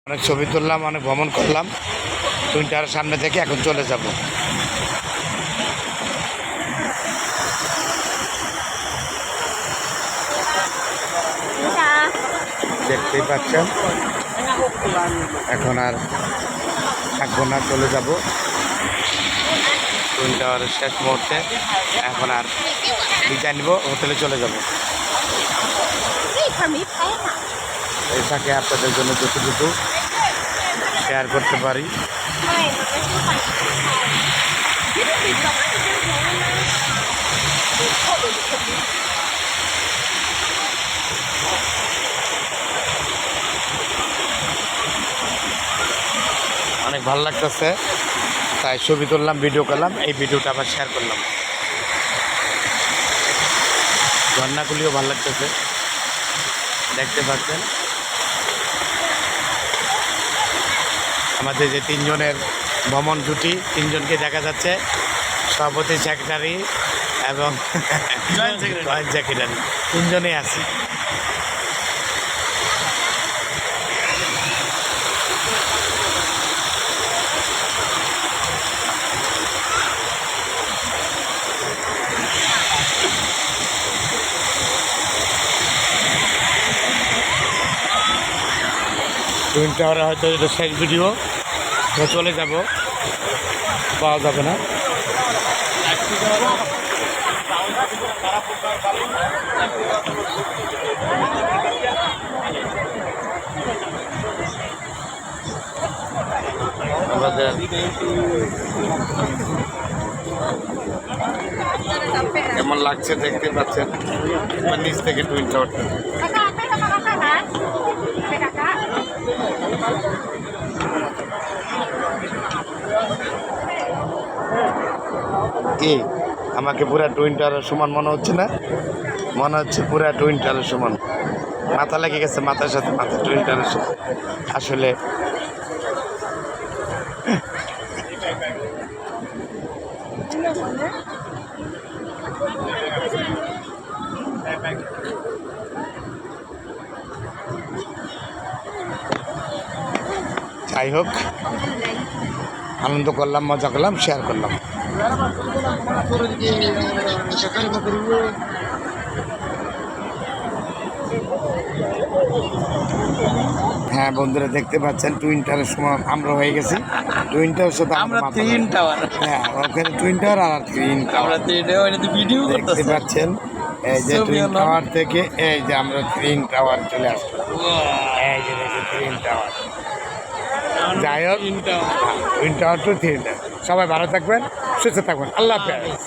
অনেক ছবি তুললাম, অনেক ভ্রমণ করলাম। টুইন টাওয়ারের সামনে থেকে এখন চলে যাব। দেখতেই পাচ্ছেন, এখন আর থাকবো না, চলে যাব টুইন টাওয়ারের শেষ মুহূর্তে। এখন আর বিদায় নিব, হোটেলে চলে যাব। এই থাকে আপনাদের জন্য যতটুকু শেয়ার করতে পারি। অনেক ভালো লাগতেছে, তাই ছবি তুললাম, ভিডিও করলাম, এই ভিডিওটা আবার শেয়ার করলাম। ঝর্ণাগুলিও ভালো লাগতেছে, দেখতে পাচ্ছেন। আমাদের যে তিনজনের ভ্রমণ জুটি, তিনজনকে দেখা যাচ্ছে, সভাপতি, সেক্রেটারি এবং জয়েন্ট সেক্রেটারি, তিনজনেই আছি। টুইন টাওয়ারে হয়তো এটা শেষ ভিডিও, চলে যাব, পাওয়া যাবে না। আমাদের কেমন লাগছে দেখতে পাচ্ছেন নিচ থেকে টুইন টাওয়ারটা। কি আমাকে পুরা টুইন টাওয়ারের সমান মনে হচ্ছে না? মনে হচ্ছে পুরা টুইন টাওয়ারের সমান, মাথা লেগে গেছে, মাথার সাথে মাথা টুইন টাওয়ারের সাথে। আসলে যাই হোক, আনন্দ করলাম, মজা করলাম, শেয়ার করলাম। হ্যাঁ বন্ধুরা, দেখতে পাচ্ছেন টুইন টাওয়ারের সময় আমরা হয়ে গেছি। টুইন টাওয়ার সাথে আমরা টুইন টাওয়ার, হ্যাঁ, ওখানে টুইন টাওয়ার আর টুইন টাওয়ার ভিডিও দেখতে পাচ্ছেন। এই যে টুইন টাওয়ার থেকে এই যে আমরা টুইন টাওয়ার চলে আসলাম। এই যে দেখুন টুইন টাওয়ার। যাই হোক, twin tower to twin tower. সবাই ভালো থাকবেন, সুস্থ থাকবেন, আল্লাহ হাফেজ।